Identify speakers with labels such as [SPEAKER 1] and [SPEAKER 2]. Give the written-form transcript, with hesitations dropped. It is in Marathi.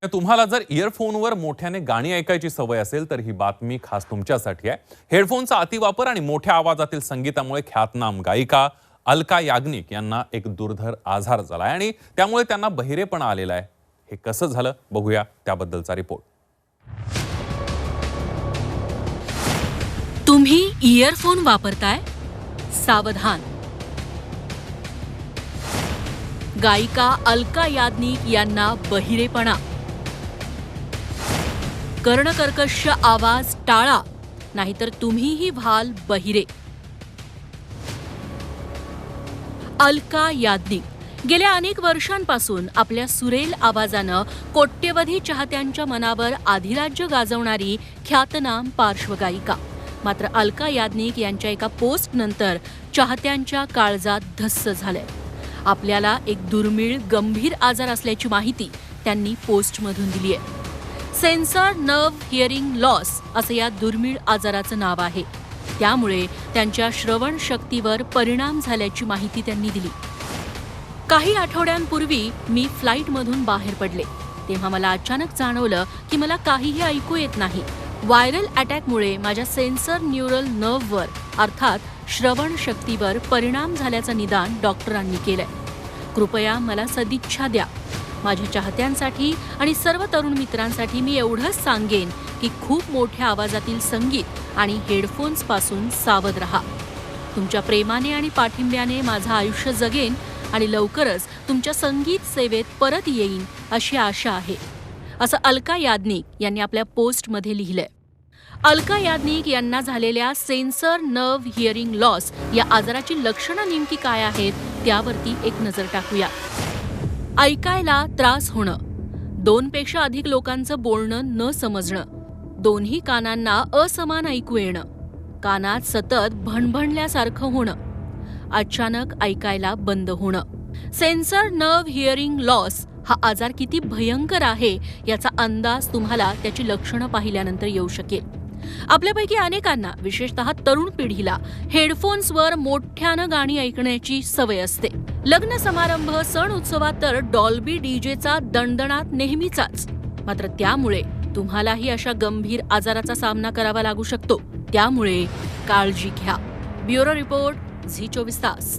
[SPEAKER 1] तुम्हाला जर इयरफोनवर मोठ्याने गाणी ऐकायची सवय असेल तर ही बातमी खास तुमच्यासाठी आहे। हेडफोनचा अतिवापर आणि मोठ्या आवाजातील संगीतामुळे ख्यातनाम गायिका अलका याग्निक यांना एक दुर्धर आजार झालाय आणि त्यामुळे त्यांना बहिरेपणा आलेला आहे। हे कसं झालं बघूया त्याबद्दलचा रिपोर्ट।
[SPEAKER 2] तुम्ही इयरफोन वापरताय? सावधान। गायिका अलका याग्निक यांना बहिरेपणा। कर्णकर्कश आवाज टाळा, नाहीतर तुम्हीही व्हाल बहिरे। अलका याग्निक गेल्या अनेक वर्षांपासून आपल्या सुरेल आवाजानं कोट्यवधी चाहत्यांच्या मनावर अधिराज्य गाजवणारी ख्यातनाम पार्श्वगायिका। मात्र अलका याग्निक यांच्या एका पोस्ट नंतर चाहत्यांच्या काळजात धस्स झालंय। आपल्याला एक दुर्मिळ गंभीर आजार असल्याची माहिती त्यांनी पोस्टमधून दिली आहे। सेन्सर नर्व्ह हिअरिंग लॉस असं या दुर्मिळ आजाराचं नाव आहे। त्यामुळे त्यांच्या श्रवण शक्तीवर परिणाम झाल्याची माहिती त्यांनी दिली। काही आठवड्यांपूर्वी मी फ्लाईटमधून बाहेर पडले तेव्हा मला अचानक जाणवलं की मला काहीही ऐकू येत नाही। व्हायरल अटॅकमुळे माझ्या सेन्सर न्यूरल नर्व्हवर अर्थात श्रवण शक्तीवर परिणाम झाल्याचं निदान डॉक्टरांनी केलंय। कृपया मला सदिच्छा द्या। माझ्या चाहत्यांसाठी आणि सर्व तरुण मित्रांसाठी मी एवढंच सांगेन की खूप मोठ्या आवाजातील संगीत आणि हेडफोन्सपासून सावध रहा। तुमच्या प्रेमाने आणि पाठिंब्याने माझं आयुष्य जगेन आणि लवकरच तुमच्या संगीत सेवेत परत येईन अशी आशा आहे, असं अलका याग्निक यांनी आपल्या पोस्टमध्ये लिहिलंय। अलका याग्निक यांना झालेल्या सेन्सर नर्व्ह हिअरिंग लॉस या आजाराची लक्षणं नेमकी काय आहेत त्यावरती एक नजर टाकूया। ऐकायला त्रास होणं, 2 पेक्षा अधिक लोकांचं बोलणं न समजणं, दोन्ही कानांना असमान ऐकू येणं, कानात सतत भणभणल्यासारखं होणं, अचानक ऐकायला बंद होणं। सेन्सर नर्व्ह हिअरिंग लॉस हा आजार किती भयंकर आहे याचा अंदाज तुम्हाला त्याची लक्षणं पाहिल्यानंतर येऊ शकेल। आपल्यापैकी अनेकांना, विशेषतः तरुण पिढीला हेडफोन्सवर मोठ्यानं गाणी ऐकण्याची सवय असते। लग्न समारंभ, सण उत्सवात तर डॉल्बी डीजेचा दणदणाट नेहमीचाच। मात्र त्यामुळे तुम्हालाही अशा गंभीर आजाराचा सामना करावा लागू शकतो। त्यामुळे काळजी घ्या। ब्युरो रिपोर्ट, झी 24 तास।